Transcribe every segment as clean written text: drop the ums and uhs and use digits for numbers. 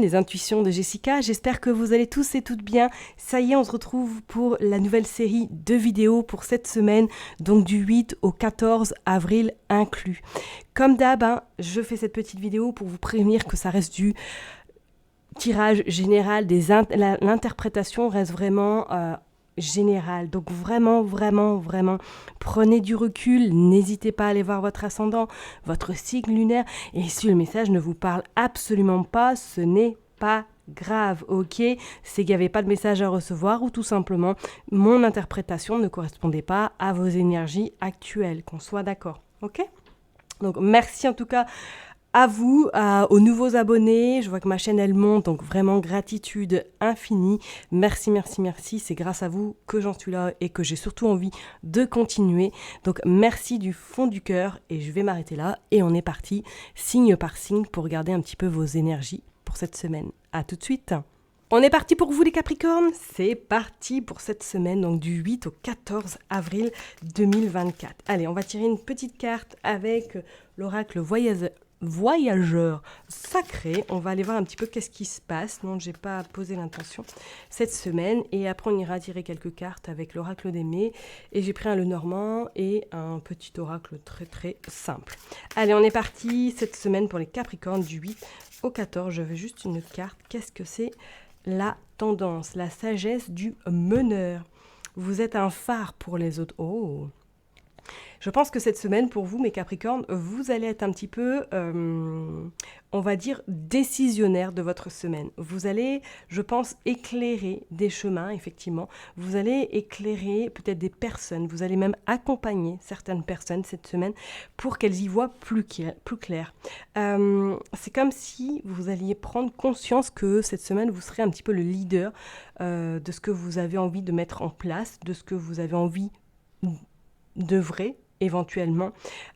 Les intuitions de Jessica, j'espère que vous allez tous et toutes bien. Ça y est, on se retrouve pour la nouvelle série de vidéos pour cette semaine, donc du 8 au 14 avril inclus. Comme d'hab, je fais cette petite vidéo pour vous prévenir que ça reste du tirage général, l'interprétation reste vraiment générale. Donc vraiment, prenez du recul, n'hésitez pas à aller voir votre ascendant, votre signe lunaire, et si le message ne vous parle absolument pas, ce n'est pas grave, ok? C'est qu'il n'y avait pas de message à recevoir ou tout simplement mon interprétation ne correspondait pas à vos énergies actuelles, qu'on soit d'accord, ok? Donc merci en tout cas à vous, aux nouveaux abonnés. Je vois que ma chaîne, elle monte, donc vraiment gratitude infinie. Merci. C'est grâce à vous que j'en suis là et que j'ai surtout envie de continuer. Donc merci du fond du cœur et je vais m'arrêter là. Et on est parti, signe par signe, pour regarder un petit peu vos énergies pour cette semaine. À tout de suite. On est parti pour vous les Capricornes. C'est parti pour cette semaine, donc du 8 au 14 avril 2024. Allez, on va tirer une petite carte avec l'oracle voyageur sacré. On va aller voir un petit peu qu'est-ce qui se passe. Non, j'ai pas posé l'intention cette semaine. Et après, on ira tirer quelques cartes avec l'oracle d'Aimé. Et j'ai pris un Lenormand et un petit oracle très simple. Allez, on est parti cette semaine pour les Capricornes du 8 au 14. Je veux juste une carte. Qu'est-ce que c'est? La tendance, la sagesse du meneur. Vous êtes un phare pour les autres. Oh! Je pense que cette semaine, pour vous, mes Capricornes, vous allez être un petit peu, on va dire, décisionnaire de votre semaine. Vous allez, je pense, éclairer des chemins, effectivement. Vous allez éclairer peut-être des personnes. Vous allez même accompagner certaines personnes cette semaine pour qu'elles y voient plus clair. C'est comme si vous alliez prendre conscience que cette semaine, vous serez un petit peu le leader de ce que vous avez envie de mettre en place, de ce que vous avez envie d'œuvrer éventuellement.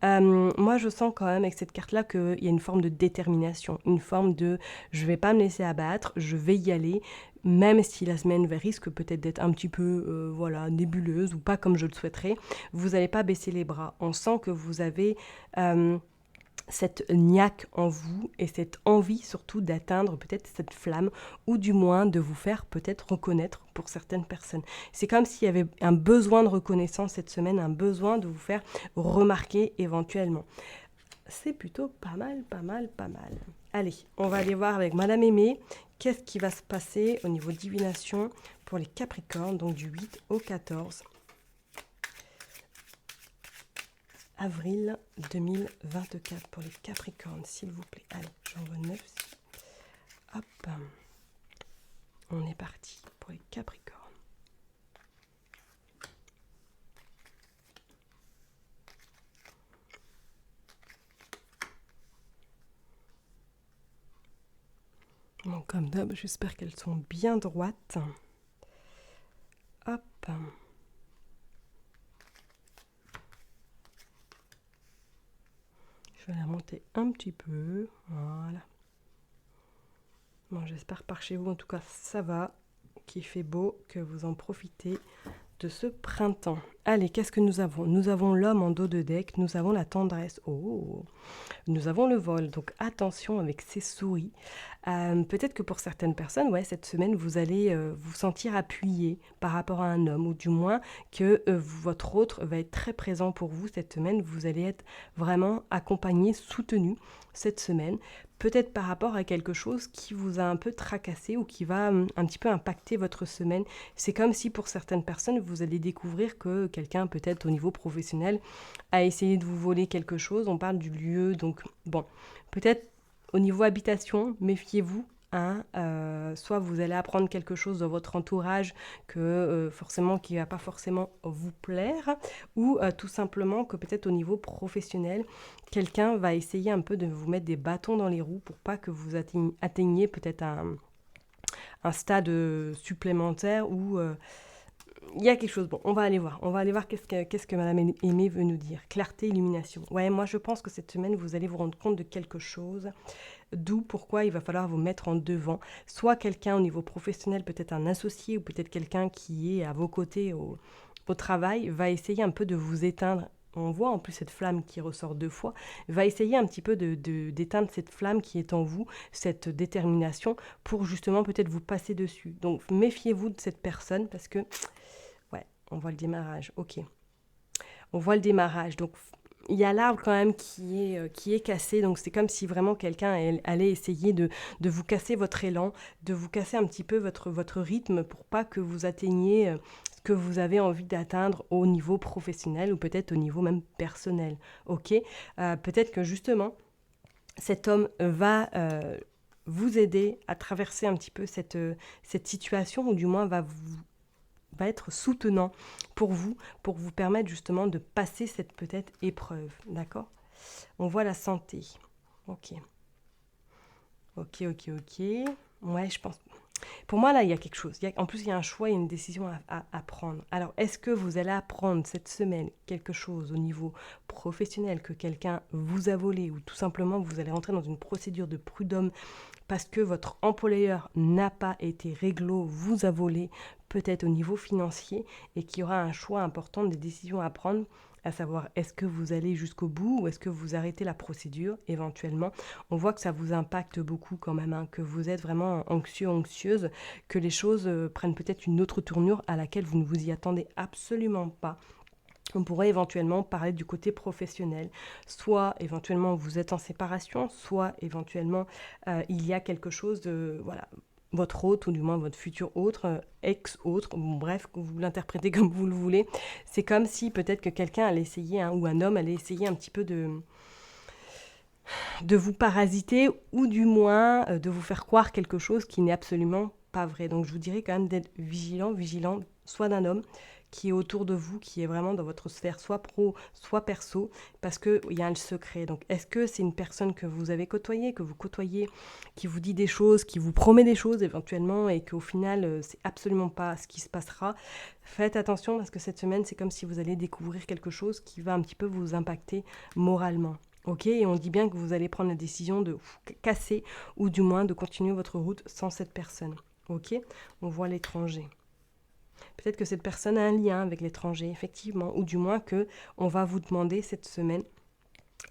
Moi, je sens quand même avec cette carte-là qu'il y a une forme de détermination, une forme de je vais pas me laisser abattre, je vais y aller, même si la semaine risque peut-être d'être un petit peu nébuleuse ou pas comme je le souhaiterais, vous n'allez pas baisser les bras. On sent que vous avez cette niaque en vous et cette envie surtout d'atteindre peut-être cette flamme ou du moins de vous faire peut-être reconnaître pour certaines personnes. C'est comme s'il y avait un besoin de reconnaissance cette semaine, un besoin de vous faire remarquer éventuellement. C'est plutôt pas mal. Allez, on va aller voir avec Madame Aimée qu'est-ce qui va se passer au niveau divination pour les Capricornes, donc du 8 au 14 avril 2024 pour les Capricornes, s'il vous plaît. Allez, j'envoie 9. Hop. On est parti pour les Capricornes. Bon, comme d'hab, j'espère qu'elles sont bien droites. Hop. Je vais la monter un petit peu. Voilà. Bon, j'espère par chez vous, en tout cas, ça va, qu'il fait beau, que vous en profitez de ce printemps. Allez, qu'est-ce que nous avons? Nous avons l'homme en dos de deck, nous avons la tendresse. Oh! Nous avons le vol, donc attention avec ces souris. Peut-être que pour certaines personnes, cette semaine, vous allez vous sentir appuyé par rapport à un homme, ou du moins que votre autre va être très présent pour vous cette semaine. Vous allez être vraiment accompagné, soutenu cette semaine. Peut-être par rapport à quelque chose qui vous a un peu tracassé ou qui va un petit peu impacter votre semaine. C'est comme si pour certaines personnes, vous allez découvrir que quelqu'un, peut-être au niveau professionnel, a essayé de vous voler quelque chose. On parle du lieu, donc bon, peut-être au niveau habitation, méfiez-vous. Soit vous allez apprendre quelque chose dans votre entourage que forcément qui va pas forcément vous plaire, ou tout simplement que peut-être au niveau professionnel, quelqu'un va essayer un peu de vous mettre des bâtons dans les roues pour pas que vous atteigniez peut-être un stade supplémentaire où il y a quelque chose. Bon, on va aller voir qu'est-ce que Madame Aimée veut nous dire. Clarté, illumination. Ouais, moi je pense que cette semaine, vous allez vous rendre compte de quelque chose, d'où pourquoi il va falloir vous mettre en devant. Soit quelqu'un au niveau professionnel, peut-être un associé, ou peut-être quelqu'un qui est à vos côtés au travail, va essayer un peu de vous éteindre on voit en plus cette flamme qui ressort 2 fois, va essayer un petit peu d'éteindre cette flamme qui est en vous, cette détermination, pour justement peut-être vous passer dessus. Donc méfiez-vous de cette personne parce que, ouais, on voit le démarrage, ok. On voit le démarrage, donc il y a l'arbre quand même qui est cassé, donc c'est comme si vraiment quelqu'un allait essayer de vous casser votre élan, de vous casser un petit peu votre rythme pour pas que vous atteigniez ce que vous avez envie d'atteindre au niveau professionnel ou peut-être au niveau même personnel, ok. Peut-être que justement, cet homme va vous aider à traverser un petit peu cette situation, ou du moins va être soutenant pour vous permettre justement de passer cette peut-être épreuve, d'accord. On voit la santé. Ok. Ouais, je pense. Pour moi, là, il y a quelque chose. En plus, il y a un choix et une décision à prendre. Alors, est-ce que vous allez apprendre cette semaine quelque chose au niveau professionnel que quelqu'un vous a volé, ou tout simplement vous allez rentrer dans une procédure de prud'homme parce que votre employeur n'a pas été réglo, vous a volé, peut-être au niveau financier, et qu'il y aura un choix important, des décisions à prendre, à savoir est-ce que vous allez jusqu'au bout ou est-ce que vous arrêtez la procédure éventuellement. On voit que ça vous impacte beaucoup quand même, hein, que vous êtes vraiment anxieux, anxieuse, que les choses prennent peut-être une autre tournure à laquelle vous ne vous y attendez absolument pas. On pourrait éventuellement parler du côté professionnel. Soit éventuellement vous êtes en séparation, soit éventuellement il y a quelque chose de... Voilà, votre hôte, ou du moins votre futur autre, ex-autre, bon, bref, que vous l'interprétez comme vous le voulez. C'est comme si peut-être que quelqu'un allait essayer, hein, ou un homme allait essayer un petit peu de vous parasiter, ou du moins de vous faire croire quelque chose qui n'est absolument pas vrai. Donc je vous dirais quand même d'être vigilant, soit d'un homme qui est autour de vous, qui est vraiment dans votre sphère, soit pro, soit perso, parce qu'il y a un secret. Donc est-ce que c'est une personne que vous avez côtoyée, que vous côtoyez, qui vous dit des choses, qui vous promet des choses éventuellement, et qu'au final, c'est absolument pas ce qui se passera? Faites attention, parce que cette semaine, c'est comme si vous allez découvrir quelque chose qui va un petit peu vous impacter moralement. Ok, et on dit bien que vous allez prendre la décision de casser, ou du moins de continuer votre route sans cette personne. Ok, on voit l'étranger. Peut-être que cette personne a un lien avec l'étranger, effectivement, ou du moins que on va vous demander cette semaine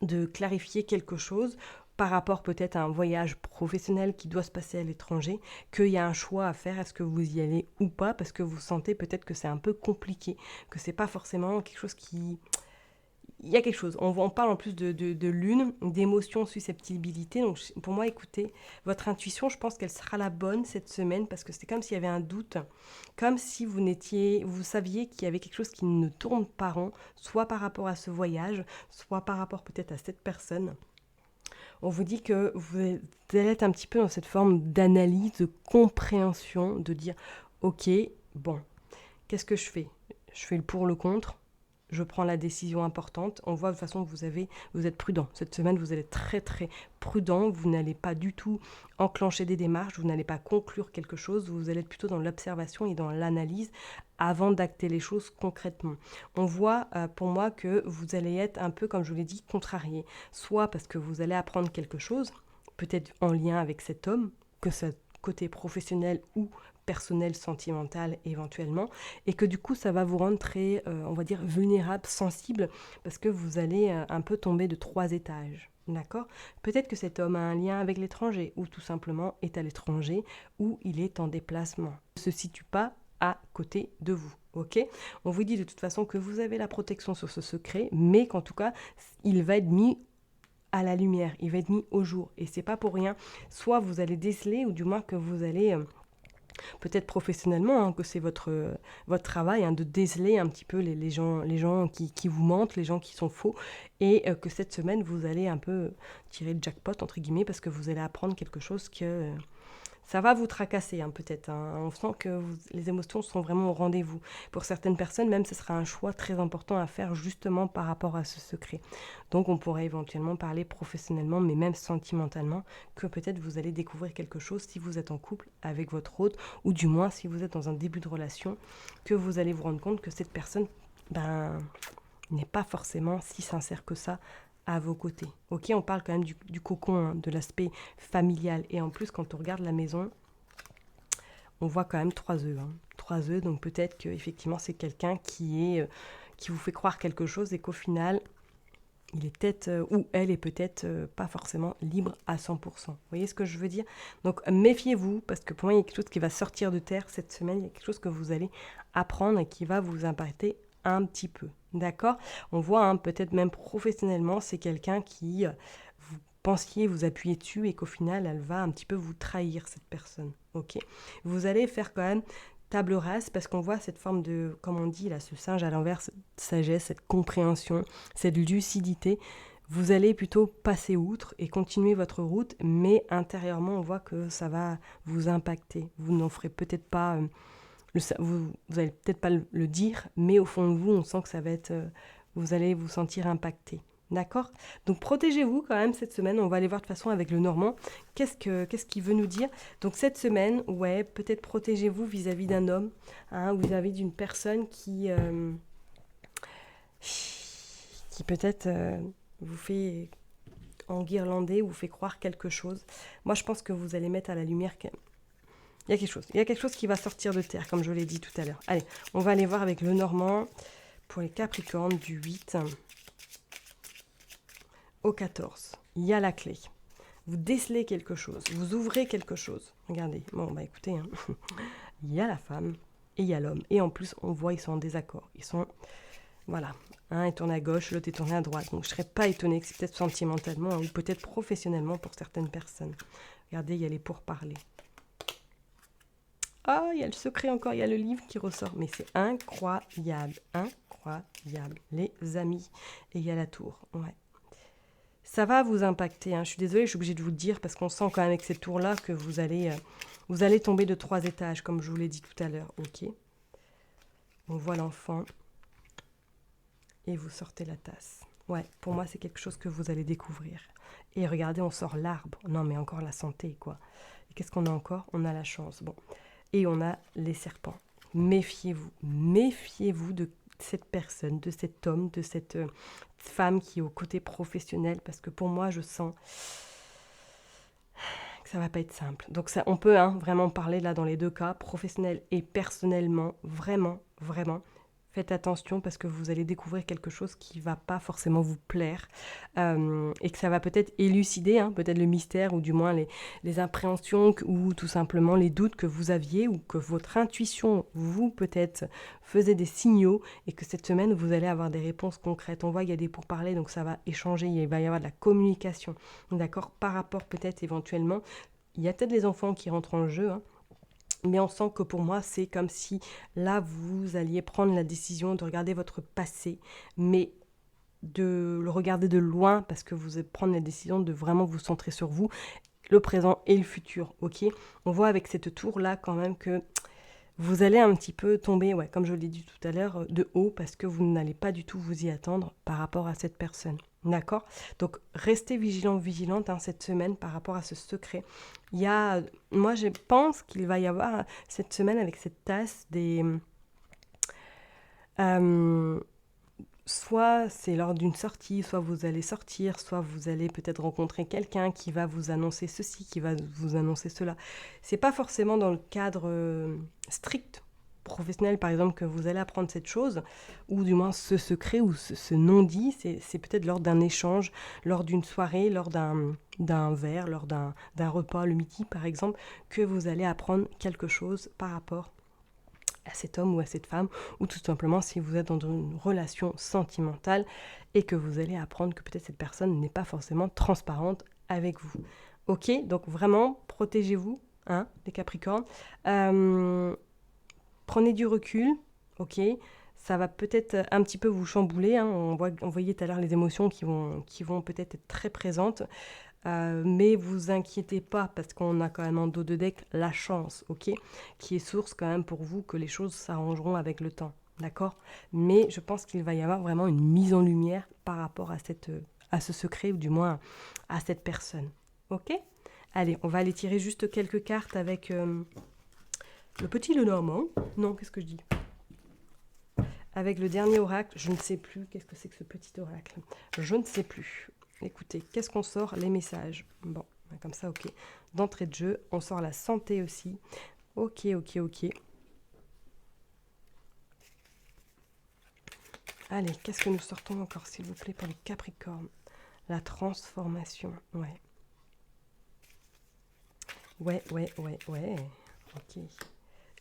de clarifier quelque chose par rapport peut-être à un voyage professionnel qui doit se passer à l'étranger, qu'il y a un choix à faire, est-ce que vous y allez ou pas, parce que vous sentez peut-être que c'est un peu compliqué, que c'est pas forcément quelque chose qui... Il y a quelque chose, on parle en plus de lune, d'émotion, susceptibilité, donc pour moi, écoutez, votre intuition, je pense qu'elle sera la bonne cette semaine, parce que c'est comme s'il y avait un doute, comme si vous saviez qu'il y avait quelque chose qui ne tourne pas rond, soit par rapport à ce voyage, soit par rapport peut-être à cette personne. On vous dit que vous allez être un petit peu dans cette forme d'analyse, de compréhension, de dire, ok, bon, qu'est-ce que je fais? Je fais le pour, le contre, je prends la décision importante. On voit de toute façon que vous êtes prudent. Cette semaine, vous allez être très très prudent. Vous n'allez pas du tout enclencher des démarches, vous n'allez pas conclure quelque chose. Vous allez être plutôt dans l'observation et dans l'analyse avant d'acter les choses concrètement. On voit pour moi que vous allez être un peu, comme je vous l'ai dit, contrarié. Soit parce que vous allez apprendre quelque chose, peut-être en lien avec cet homme, que ce côté professionnel ou personnel, sentimental éventuellement, et que du coup ça va vous rendre très, on va dire, vulnérable, sensible, parce que vous allez un peu tomber de 3 étages. D'accord? Peut-être que cet homme a un lien avec l'étranger, ou tout simplement est à l'étranger, ou il est en déplacement. Il ne se situe pas à côté de vous. Ok? On vous dit de toute façon que vous avez la protection sur ce secret, mais qu'en tout cas, il va être mis à la lumière, il va être mis au jour. Et c'est pas pour rien. Soit vous allez déceler, ou du moins que vous allez... peut-être professionnellement, hein, que c'est votre travail, hein, de déceler un petit peu les gens qui vous mentent, les gens qui sont faux, et que cette semaine, vous allez un peu tirer le jackpot, entre guillemets, parce que vous allez apprendre quelque chose que... ça va vous tracasser, hein, peut-être. Hein. On sent que les émotions sont vraiment au rendez-vous. Pour certaines personnes, même, ce sera un choix très important à faire justement par rapport à ce secret. Donc, on pourrait éventuellement parler professionnellement, mais même sentimentalement, que peut-être vous allez découvrir quelque chose si vous êtes en couple avec votre hôte, ou du moins si vous êtes dans un début de relation, que vous allez vous rendre compte que cette personne, n'est pas forcément si sincère que ça à vos côtés. Ok, on parle quand même du cocon, hein, de l'aspect familial. Et en plus, quand on regarde la maison, on voit quand même 3 œufs. 3 œufs, donc peut-être qu'effectivement, c'est quelqu'un qui qui vous fait croire quelque chose et qu'au final, il est peut-être, ou elle est peut-être pas forcément libre à 100%. Vous voyez ce que je veux dire? Donc méfiez-vous, parce que pour moi, il y a quelque chose qui va sortir de terre cette semaine, il y a quelque chose que vous allez apprendre et qui va vous impacter un petit peu. D'accord? On voit, hein, peut-être même professionnellement, c'est quelqu'un qui, vous pensiez vous appuyer dessus et qu'au final, elle va un petit peu vous trahir, cette personne. Ok? Vous allez faire quand même table rase parce qu'on voit cette forme de, comme on dit là, ce singe à l'envers, cette sagesse, cette compréhension, cette lucidité. Vous allez plutôt passer outre et continuer votre route, mais intérieurement, on voit que ça va vous impacter. Vous n'en ferez peut-être pas, vous allez peut-être pas le dire, mais au fond de vous, on sent que ça va être, vous allez vous sentir impacté. D'accord? Donc protégez-vous quand même cette semaine. On va aller voir de toute façon avec le Normand. Qu'est-ce qu'il veut nous dire? Donc cette semaine, ouais, peut-être protégez-vous vis-à-vis d'un homme, hein, vis-à-vis d'une personne qui peut-être vous fait enguirlander ou vous fait croire quelque chose. Moi, je pense que vous allez mettre à la lumière il y a quelque chose. Il y a quelque chose qui va sortir de terre, comme je l'ai dit tout à l'heure. Allez, on va aller voir avec le Normand pour les Capricornes du 8 au 14. Il y a la clé. Vous décelez quelque chose, vous ouvrez quelque chose. Regardez, bon bah écoutez, hein. Il y a la femme et il y a l'homme. Et en plus, on voit, ils sont en désaccord. Ils sont, voilà, un est tourné à gauche, l'autre est tourné à droite. Donc je ne serais pas étonnée que c'est peut-être sentimentalement, hein, ou peut-être professionnellement pour certaines personnes. Regardez, il y a les pourparlers. Ah, il y a le secret encore, il y a le livre qui ressort. Mais c'est incroyable, incroyable, les amis. Et il y a la tour, ouais. Ça va vous impacter, hein. Je suis désolée, je suis obligée de vous le dire, parce qu'on sent quand même avec ces tours-là que vous allez tomber de 3 étages, comme je vous l'ai dit tout à l'heure. Ok. On voit l'enfant. Et vous sortez la tasse. Ouais, pour moi, c'est quelque chose que vous allez découvrir. Et regardez, on sort l'arbre. Non, mais encore la santé, quoi. Et qu'est-ce qu'on a encore? On a la chance. Bon. Et on a les serpents. Méfiez-vous. Méfiez-vous de cette personne, de cet homme, de cette femme qui est au côté professionnel. Parce que pour moi, je sens que ça va pas être simple. Donc ça, on peut vraiment parler là dans les deux cas, professionnel et personnellement. Vraiment, vraiment. Faites attention parce que vous allez découvrir quelque chose qui ne va pas forcément vous plaire et que ça va peut-être élucider, peut-être le mystère ou du moins les appréhensions ou tout simplement les doutes que vous aviez ou que votre intuition vous peut-être faisait des signaux et que cette semaine vous allez avoir des réponses concrètes. On voit qu'il y a des pourparlers donc ça va échanger, il va y avoir de la communication, d'accord, par rapport peut-être éventuellement. Il y a peut-être les enfants qui rentrent en jeu, mais on sent que pour moi, c'est comme si là, vous alliez prendre la décision de regarder votre passé, mais de le regarder de loin parce que vous allez prendre la décision de vraiment vous centrer sur vous, le présent et le futur. Ok, on voit avec cette tour-là quand même que vous allez un petit peu tomber, ouais, comme je l'ai dit tout à l'heure, de haut parce que vous n'allez pas du tout vous y attendre par rapport à cette personne. D'accord? Donc, restez vigilant, vigilante cette semaine par rapport à ce secret. Moi, je pense qu'il va y avoir cette semaine avec cette tasse soit c'est lors d'une sortie, soit vous allez sortir, soit vous allez peut-être rencontrer quelqu'un qui va vous annoncer ceci, qui va vous annoncer cela. C'est pas forcément dans le cadre strict professionnel, par exemple, que vous allez apprendre cette chose, ou du moins ce secret ou ce non-dit, c'est peut-être lors d'un échange, lors d'une soirée, lors d'un verre, lors d'un repas le midi, par exemple, que vous allez apprendre quelque chose par rapport à cet homme ou à cette femme, ou tout simplement si vous êtes dans une relation sentimentale et que vous allez apprendre que peut-être cette personne n'est pas forcément transparente avec vous. Ok, donc vraiment, protégez-vous, les Capricornes. Prenez du recul, ok. Ça va peut-être un petit peu vous chambouler. On voyait tout à l'heure les émotions qui vont peut-être être très présentes. Mais vous inquiétez pas parce qu'on a quand même en dos de deck la chance, ok, qui est source quand même pour vous que les choses s'arrangeront avec le temps, d'accord. Mais je pense qu'il va y avoir vraiment une mise en lumière par rapport à ce secret ou du moins à cette personne, ok. Allez, on va aller tirer juste quelques cartes avec le petit Lenormand. Non, qu'est-ce que je dis? Avec le dernier oracle, je ne sais plus. Qu'est-ce que c'est que ce petit oracle? Je ne sais plus. Écoutez, qu'est-ce qu'on sort? Les messages. Bon, comme ça, ok. D'entrée de jeu, on sort la santé aussi. Ok, ok, ok. Allez, qu'est-ce que nous sortons encore, s'il vous plaît, pour les Capricornes? La transformation, ouais. Ouais. Ok.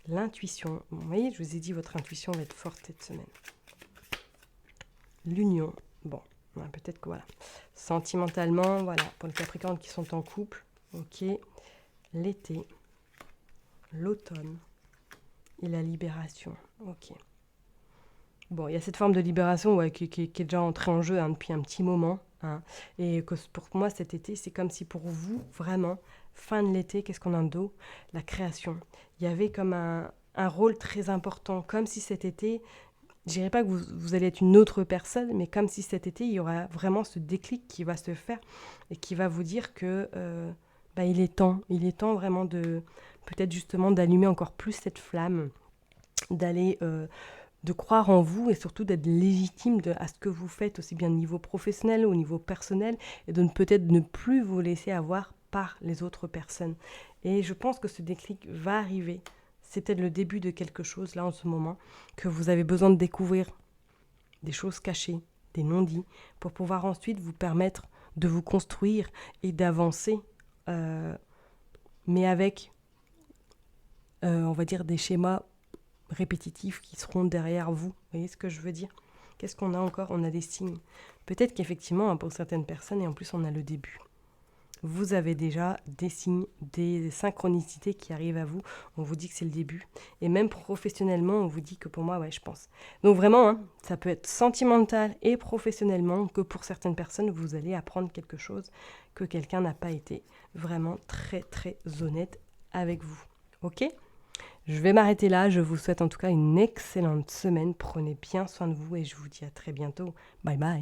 L'intuition. Vous voyez, je vous ai dit, votre intuition va être forte cette semaine. L'union. Bon, peut-être que voilà. Sentimentalement, voilà, pour les Capricornes qui sont en couple. Ok. L'été. L'automne. Et la libération. Ok. Bon, il y a cette forme de libération qui est déjà entrée en jeu depuis un petit moment. Et que pour moi, cet été, c'est comme si pour vous, vraiment, fin de l'été, qu'est-ce qu'on a de dos? La création. Il y avait comme un rôle très important, comme si cet été, je dirais pas que vous allez être une autre personne, mais comme si cet été, il y aura vraiment ce déclic qui va se faire et qui va vous dire que il est temps vraiment de peut-être justement d'allumer encore plus cette flamme, d'aller de croire en vous et surtout d'être légitime à ce que vous faites, aussi bien au niveau professionnel, au niveau personnel, et de peut-être ne plus vous laisser avoir par les autres personnes. Et je pense que ce déclic va arriver. C'est peut-être le début de quelque chose, là, en ce moment, que vous avez besoin de découvrir des choses cachées, des non-dits, pour pouvoir ensuite vous permettre de vous construire et d'avancer, mais avec, on va dire, des schémas répétitifs qui seront derrière vous. Vous voyez ce que je veux dire? Qu'est-ce qu'on a encore? On a des signes. Peut-être qu'effectivement, pour certaines personnes, et en plus on a le début, vous avez déjà des signes, des synchronicités qui arrivent à vous. On vous dit que c'est le début. Et même professionnellement, on vous dit que pour moi, ouais, je pense. Donc vraiment, ça peut être sentimental et professionnellement que pour certaines personnes, vous allez apprendre quelque chose que quelqu'un n'a pas été vraiment très, très honnête avec vous. Ok ? Je vais m'arrêter là. Je vous souhaite en tout cas une excellente semaine. Prenez bien soin de vous et je vous dis à très bientôt. Bye bye.